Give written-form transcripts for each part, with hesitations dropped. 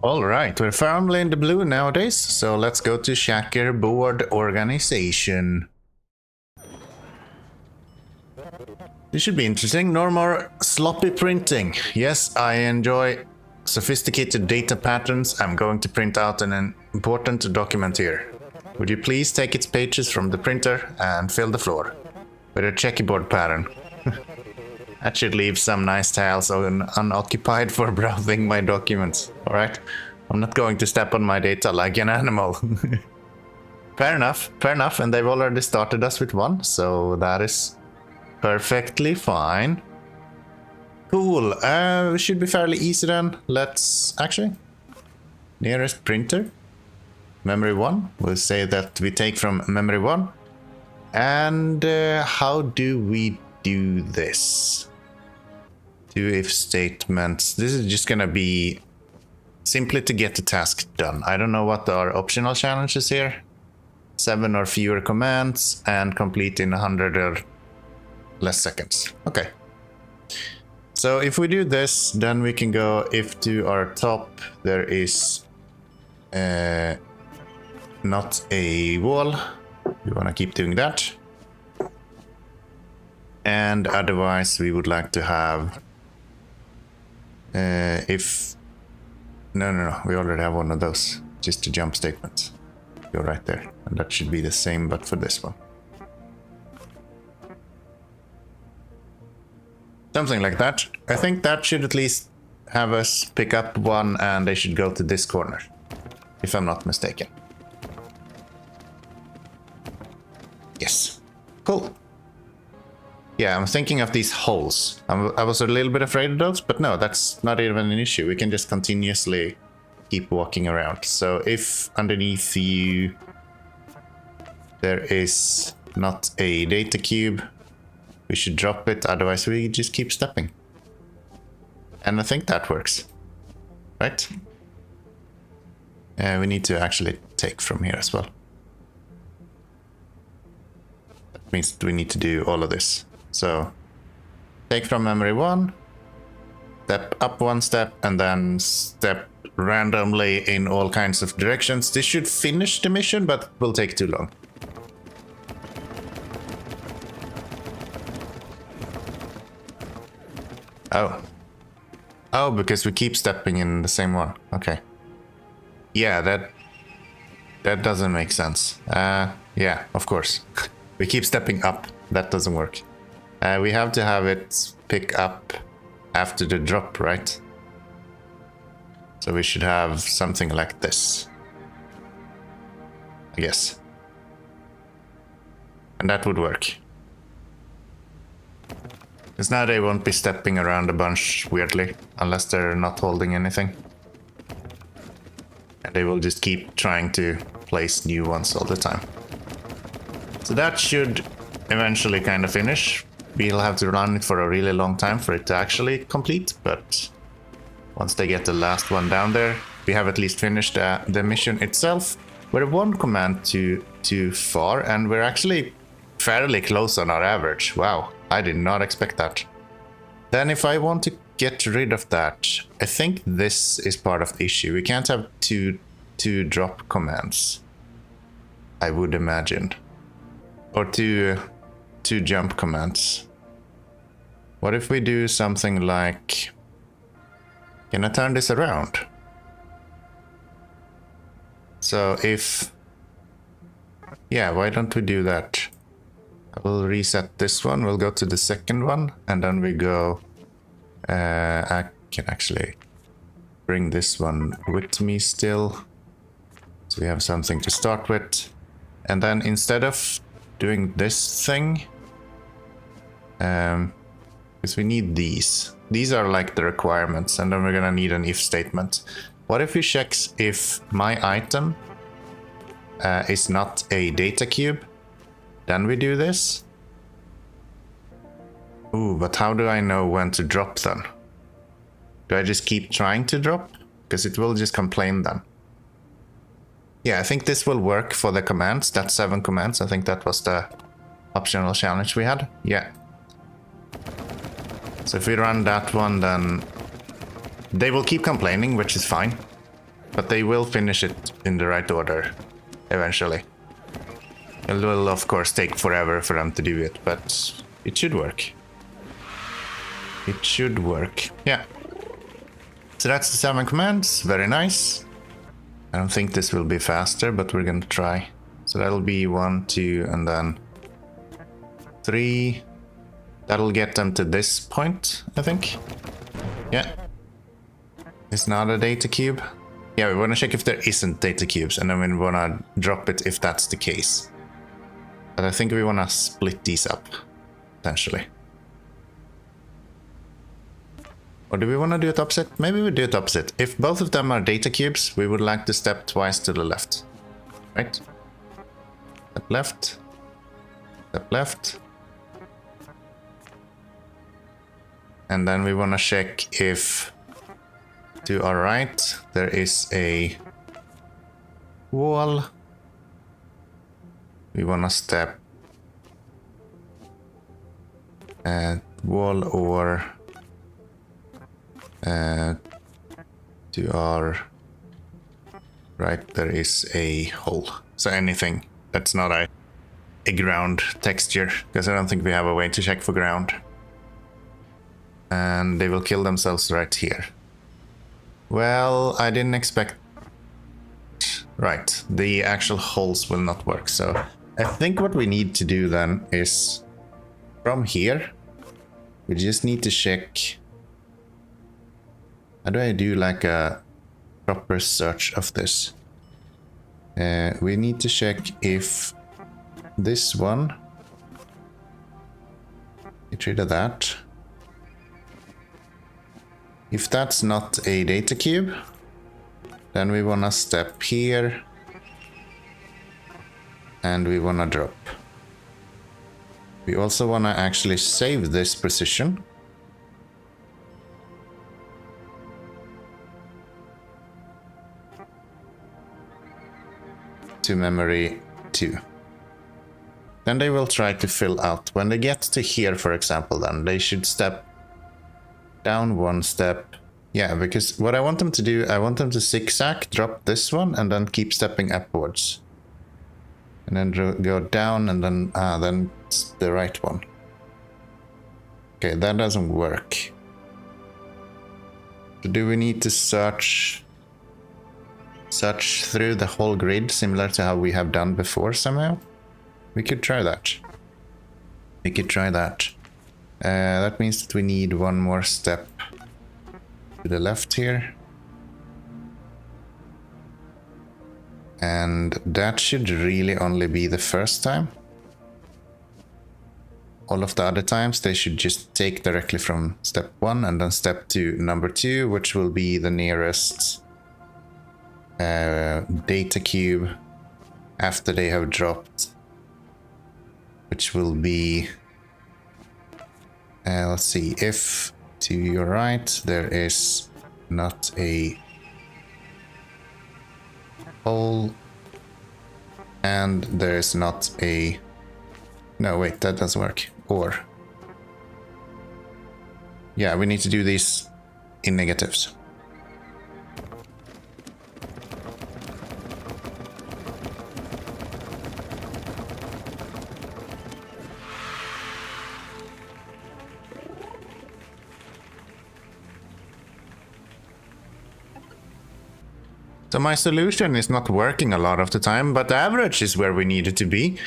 Alright, we're firmly in the blue nowadays, so let's go to checkerboard organization. This should be interesting. No more sloppy printing. Yes, I enjoy sophisticated data patterns. I'm going to print out an important document here. Would you please take its pages from the printer and fill the floor with a checkerboard pattern? That should leave some nice tiles unoccupied for browsing my documents. Alright? I'm not going to step on my data like an animal. Fair enough, and they've already started us with one, so that is perfectly fine. Cool, should be fairly easy then. Let's actually... Nearest printer. Memory 1. We'll say that we take from memory 1. And how do we do this? Two if statements. This is just gonna be simply to get the task done. I don't know what our optional challenge is here. 7 or fewer commands and complete in 100 or less seconds. Okay. So if we do this, then we can go if to our top there is not a wall. We want to keep doing that. And otherwise we would like to have if no, we already have one of those, just a jump statement. Go right there, and that should be the same but for this one. Something like that. I think that should at least have us pick up one and they should go to this corner, if I'm not mistaken. Yes. Cool. Yeah, I'm thinking of these holes. I was a little bit afraid of those, but no, that's not even an issue. We can just continuously keep walking around. So if underneath you there is not a data cube, we should drop it, otherwise we just keep stepping. And I think that works. Right? We need to actually take from here as well. That means we need to do all of this. So, take from memory 1, step up 1 step, and then step randomly in all kinds of directions. This should finish the mission, but it will take too long. Oh, because we keep stepping in the same one. Okay. Yeah, that doesn't make sense. Yeah, of course. We keep stepping up. That doesn't work. We have to have it pick up after the drop, right? So we should have something like this, I guess. And that would work. Because now they won't be stepping around a bunch weirdly, unless they're not holding anything. And they will just keep trying to place new ones all the time. So that should eventually kind of finish. We'll have to run it for a really long time for it to actually complete, but once they get the last one down there, we have at least finished the mission itself. We're one command too far, and we're actually fairly close on our average. Wow, I did not expect that. Then if I want to get rid of that, I think this is part of the issue. We can't have two drop commands, I would imagine. Or two jump commands. What if we do something like... Can I turn this around? So if... Yeah, why don't we do that? I will reset this one, we'll go to the second one, and then we go... I can actually bring this one with me still. So we have something to start with. And then instead of doing this thing... because we need these. These are like the requirements, and then we're gonna need an if statement. What if we check if my item is not a data cube? Then we do this. Ooh, but how do I know when to drop then? Do I just keep trying to drop? Because it will just complain then. Yeah, I think this will work for the commands. That's 7 commands. I think that was the optional challenge we had. Yeah. So if we run that one, then they will keep complaining, which is fine. But they will finish it in the right order eventually. It will of course take forever for them to do it, but it should work. It should work. Yeah. So that's the 7 commands. Very nice. I don't think this will be faster, but we're gonna try. So that'll be 1, 2, and then 3. That'll get them to this point, I think. Yeah. It's not a data cube. Yeah, we want to check if there isn't data cubes, and then we want to drop it if that's the case. But I think we want to split these up, potentially. Or do we want to do it opposite? Maybe we do it opposite. If both of them are data cubes, we would like to step twice to the left. Right? Step left. Step left. And then we want to check if to our right there is a wall. We want to step wall, or to our right there is a hole. So anything that's not a ground texture, because I don't think we have a way to check for ground. And they will kill themselves right here. Well, I didn't expect... Right, the actual holes will not work, so I think what we need to do then is from here, we just need to check... How do I do like a proper search of this? We need to check if this one... Get rid of that. If that's not a data cube, then we wanna step here and we wanna drop. We also wanna actually save this position. To memory 2. Then they will try to fill out. When they get to here, for example, then they should step down 1 step. Yeah, because what I want them to do, I want them to zigzag, drop this one, and then keep stepping upwards. And then go down, and then it's the right one. Okay, that doesn't work. So do we need to search through the whole grid, similar to how we have done before somehow? We could try that. We could try that. That means that we need 1 more step to the left here. And that should really only be the first time. All of the other times they should just take directly from step 1 and then step to number 2, which will be the nearest data cube after they have dropped, which will be let's see, if to your right there is not a hole and there is not a... No, wait, that doesn't work. Or... Yeah, we need to do these in negatives. So my solution is not working a lot of the time, but the average is where we need it to be.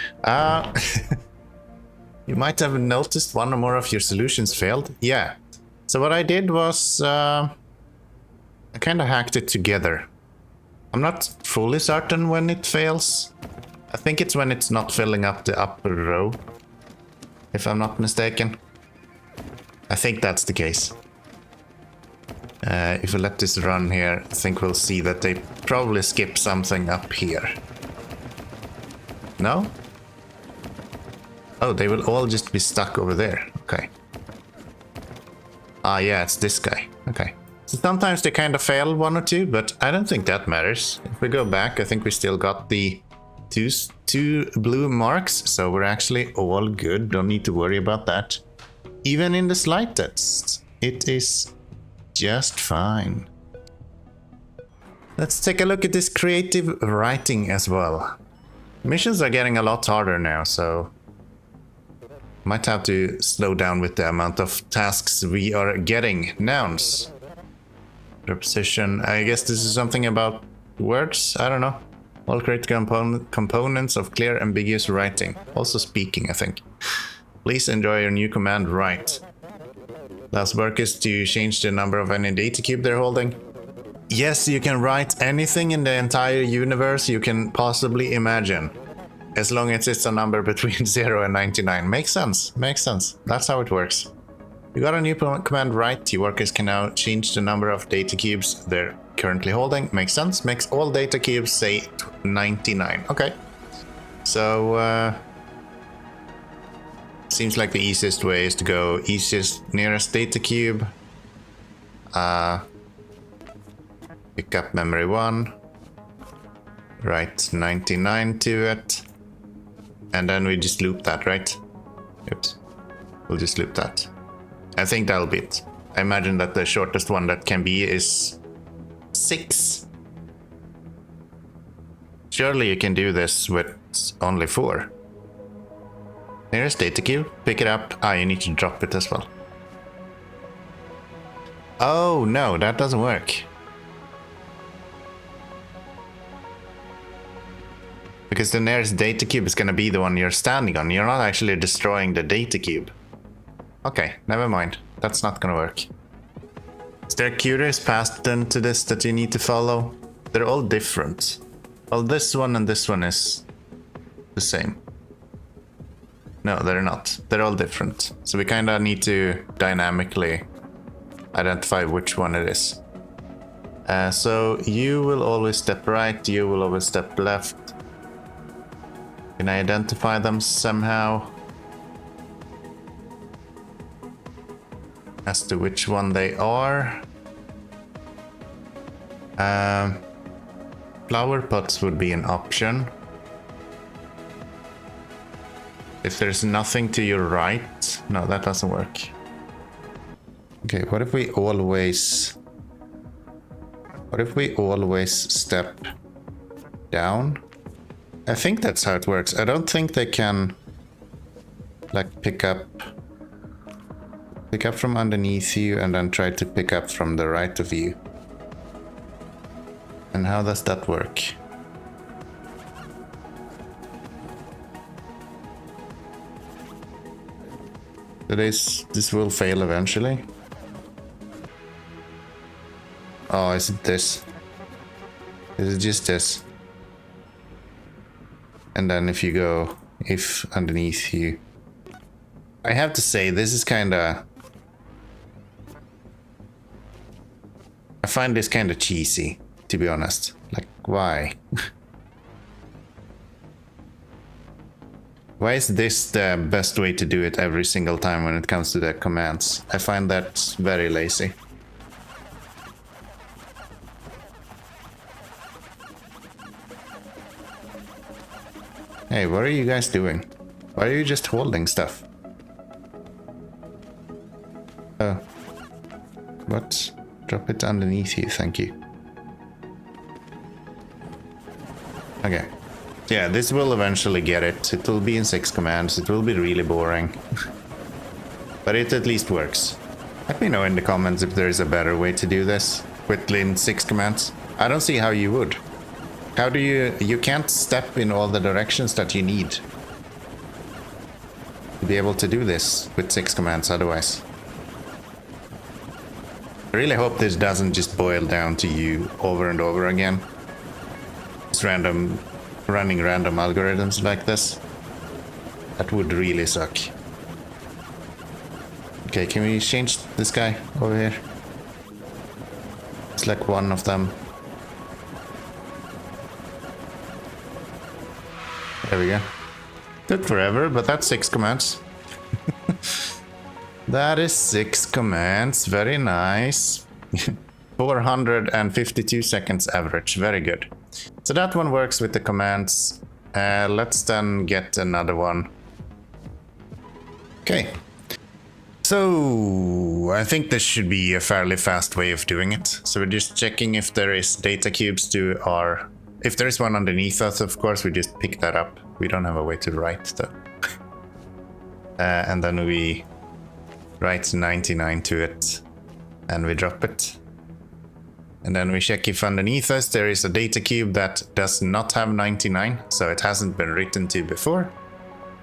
You might have noticed one or more of your solutions failed. Yeah. So what I did was I kind of hacked it together. I'm not fully certain when it fails. I think it's when it's not filling up the upper row, if I'm not mistaken. I think that's the case. If we let this run here, I think we'll see that they probably skip something up here. No? Oh, they will all just be stuck over there. Okay. Ah, yeah, it's this guy. Okay. So sometimes they kind of fail 1 or 2, but I don't think that matters. If we go back, I think we still got the two blue marks, so we're actually all good. Don't need to worry about that. Even in the slightest, it is just fine. Let's take a look at this creative writing as well. Missions are getting a lot harder now, so might have to slow down with the amount of tasks we are getting. Nouns. Preposition. I guess this is something about words? I don't know. All create components of clear, ambiguous writing. Also speaking, I think. Please enjoy your new command, write. Last work is to change the number of any data cube they're holding. Yes, you can write anything in the entire universe you can possibly imagine. As long as it's a number between 0 and 99. Makes sense. Makes sense. That's how it works. You got a new command, write. Your workers can now change the number of data cubes they're currently holding. Makes sense. Makes all data cubes say 99. Okay. So, seems like the easiest way is to go nearest data cube. Pick up memory 1. Write 99 to it. And then we just loop that, right? Oops. We'll just loop that. I think that'll be it. I imagine that the shortest one that can be is 6. Surely you can do this with only 4. Nearest data cube, pick it up. Ah, you need to drop it as well. Oh no, that doesn't work. Because the nearest data cube is gonna be the one you're standing on. You're not actually destroying the data cube. Okay, never mind. That's not gonna work. Is there a curious pattern to this that you need to follow? They're all different. Well, this one and this one is the same. No, they're not. They're all different. So we kinda need to dynamically identify which one it is. So you will always step right, you will always step left. Can I identify them somehow? As to which one they are. Flower pots would be an option. If there's nothing to your right... No, that doesn't work. Okay, what if we always... What if we always step down? I think that's how it works. I don't think they can... like pick up from underneath you and then try to pick up from the right of you. And how does that work? So this will fail eventually. Oh, is it this? Is it just this? And then if you go, if underneath you... I have to say, this is kinda... I find this kinda cheesy, to be honest. Like, why? Why is this the best way to do it every single time when it comes to the commands? I find that very lazy. Hey, what are you guys doing? Why are you just holding stuff? Oh. What? Drop it underneath you, thank you. Okay. Yeah, this will eventually get it. It will be in 6 commands. It will be really boring. But it at least works. Let me know in the comments if there is a better way to do this within 6 commands. I don't see how you would. How do you can't step in all the directions that you need to be able to do this with 6 commands otherwise. I really hope this doesn't just boil down to you over and over again. It's running random algorithms like this. That would really suck. Okay, can we change this guy over here? It's like one of them. There we go. Took forever, but that's 6 commands. That is 6 commands. Very nice. 452 seconds average. Very good. So that one works with the commands. Let's then get another one. Okay. So I think this should be a fairly fast way of doing it. So we're just checking if there is data cubes to our... If there is one underneath us, of course, we just pick that up. We don't have a way to write though. And then we write 99 to it and we drop it. And then we check if underneath us there is a data cube that does not have 99, so it hasn't been written to before.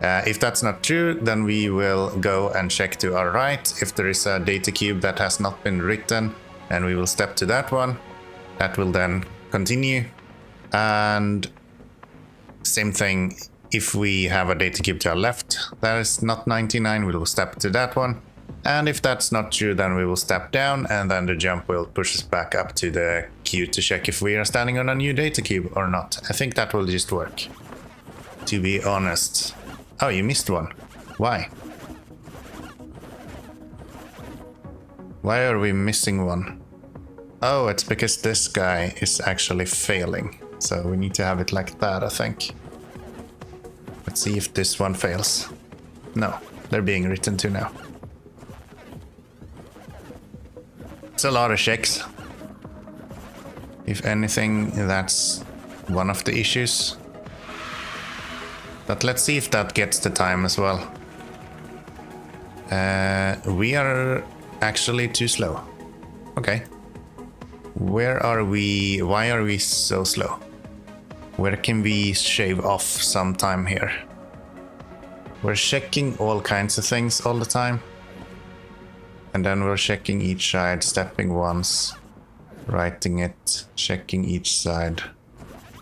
If that's not true, then we will go and check to our right if there is a data cube that has not been written, and we will step to that one. That will then continue. And same thing, if we have a data cube to our left that is not 99, we will step to that one. And if that's not true, then we will step down, and then the jump will push us back up to the queue to check if we are standing on a new data cube or not. I think that will just work, to be honest. Oh, you missed one. Why? Why are we missing one? Oh, it's because this guy is actually failing. So we need to have it like that, I think. Let's see if this one fails. No, they're being written to now. It's a lot of checks. If anything, that's one of the issues. But let's see if that gets the time as well. We are actually too slow. Okay. Where are we? Why are we so slow? Where can we shave off some time here? We're checking all kinds of things all the time. And then we're checking each side, stepping once, writing it, checking each side,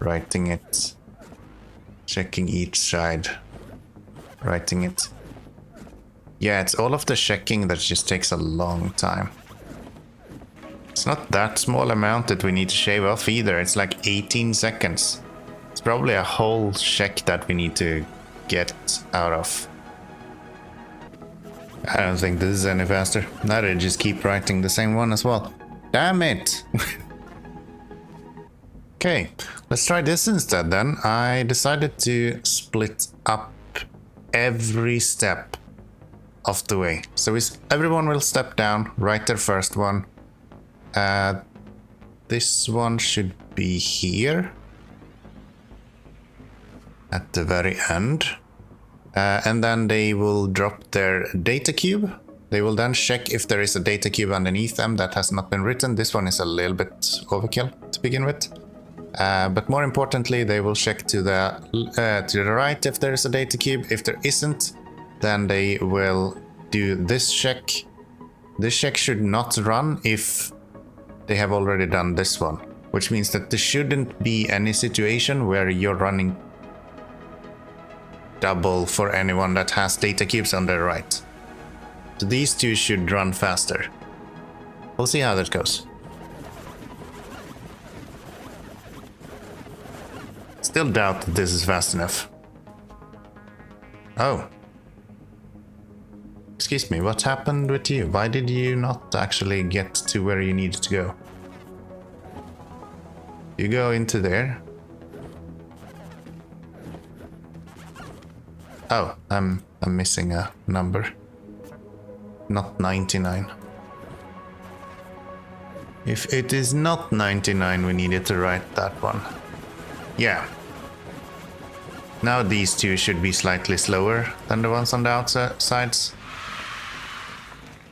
writing it, checking each side, writing it. Yeah, it's all of the checking that just takes a long time. It's not that small amount that we need to shave off either. It's like 18 seconds. It's probably a whole check that we need to get out of. I don't think this is any faster. Now they just keep writing the same one as well. Damn it! Okay, let's try this instead then. I decided to split up every step of the way. So everyone will step down, write their first one. This one should be here. At the very end. And then they will drop their data cube. They will then check if there is a data cube underneath them that has not been written. This one is a little bit overkill to begin with. But more importantly, they will check to the right if there is a data cube. If there isn't, then they will do this check. This check should not run if they have already done this one, which means that there shouldn't be any situation where you're running double for anyone that has data cubes on their right. So these two should run faster. We'll see how that goes. Still doubt that this is fast enough. Oh. Excuse me, what happened with you? Why did you not actually get to where you needed to go? You go into there. Oh, I'm missing a number. Not 99. If it is not 99, we needed to write that one. Yeah. Now these two should be slightly slower than the ones on the outsides.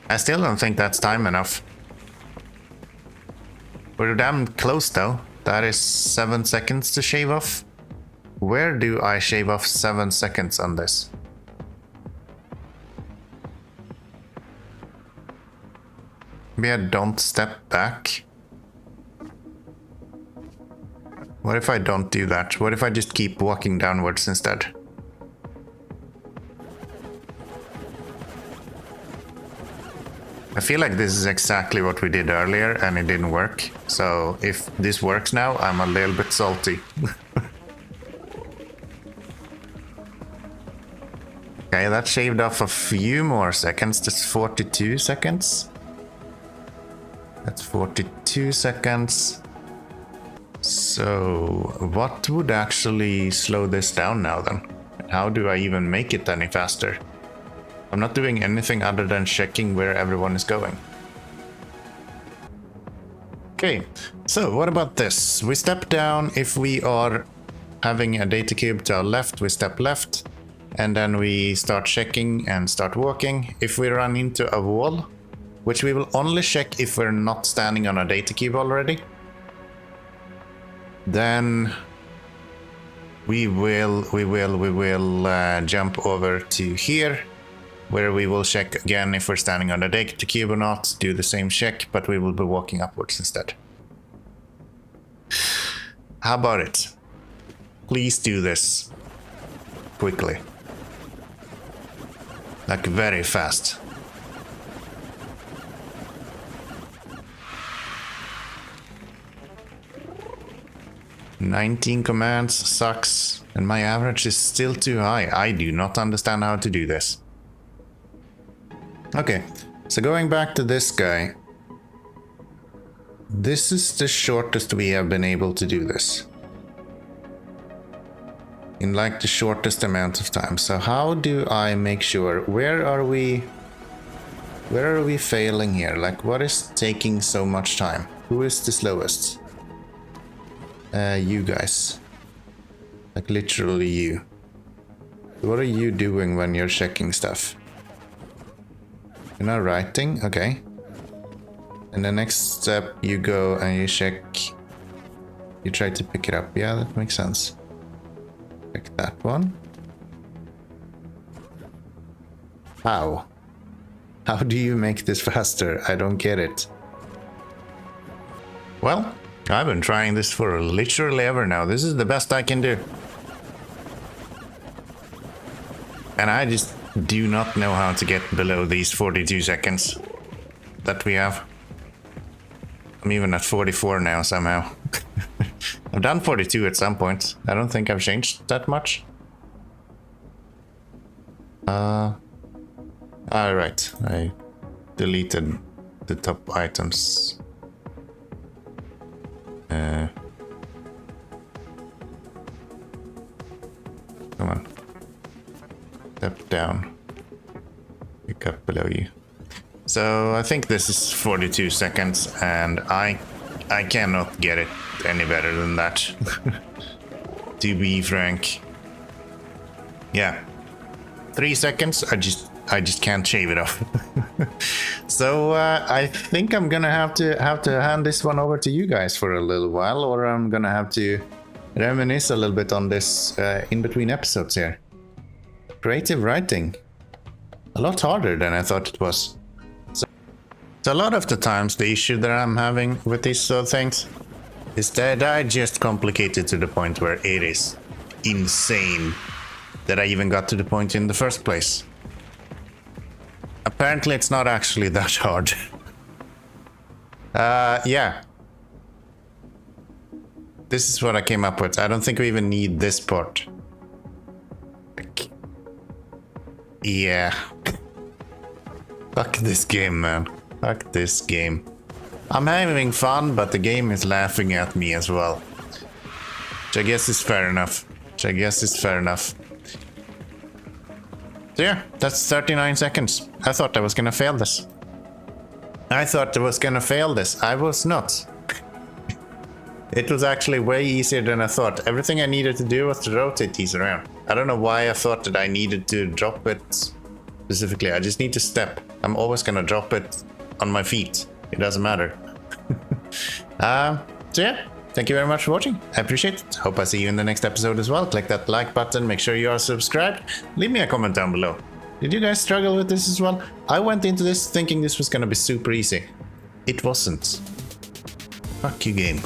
I still don't think that's time enough. We're damn close though. That is 7 seconds to shave off. Where do I shave off 7 seconds on this? Maybe I don't step back. What if I don't do that? What if I just keep walking downwards instead? I feel like this is exactly what we did earlier and it didn't work. So if this works now, I'm a little bit salty. Okay, that shaved off a few more seconds. That's 42 seconds. That's 42 seconds. So what would actually slow this down now then? How do I even make it any faster? I'm not doing anything other than checking where everyone is going. Okay, so what about this? We step down if we are having a data cube to our left, we step left, and then we start checking and start walking. If we run into a wall, which we will only check if we're not standing on a data cube already, then we will jump over to here, where we will check again if we're standing on a data cube or not, do the same check, but we will be walking upwards instead. How about it? Please do this quickly. Like very fast. "19 commands sucks, and my average is still too high. I do not understand how to do this." Okay, so going back to this guy. This is the shortest we have been able to do this. In like the shortest amount of time. So how do I make sure? Where are we failing here? Like, what is taking so much time? Who is the slowest? You guys. Like literally you. What are you doing when you're checking stuff? You're not writing? Okay. And the next step, you go and you check. You try to pick it up. Yeah, that makes sense. Check that one. How? How do you make this faster? I don't get it. Well, I've been trying this for literally ever now. This is the best I can do. And I just do not know how to get below these 42 seconds that we have. I'm even at 44 now somehow. I've done 42 at some point. I don't think I've changed that much. Alright, I deleted the top items. Come on. Step down. Pick up below you. So I think this is 42 seconds, and I cannot get it any better than that. To be frank. Yeah. 3 seconds, I just can't shave it off. So I think I'm gonna have to hand this one over to you guys for a little while, or I'm gonna have to reminisce a little bit on this in between episodes here. Creative writing. A lot harder than I thought it was. So a lot of the times the issue that I'm having with these sort of things is that I just complicate it to the point where it is insane that I even got to the point in the first place. Apparently it's not actually that hard. Yeah. This is what I came up with. I don't think we even need this part. Yeah. Fuck this game, man. Fuck this game. I'm having fun, but the game is laughing at me as well. Which I guess is fair enough. So yeah, that's 39 seconds. I thought I was gonna fail this. I was not. It was actually way easier than I thought. Everything I needed to do was to rotate these around. I don't know why I thought that I needed to drop it specifically. I just need to step. I'm always gonna drop it on my feet. It doesn't matter. So yeah, thank you very much for watching. I appreciate it. Hope I see you in the next episode as well. Click that like button. Make sure you are subscribed. Leave me a comment down below. Did you guys struggle with this as well? I went into this thinking this was gonna be super easy. It wasn't. Fuck you, game.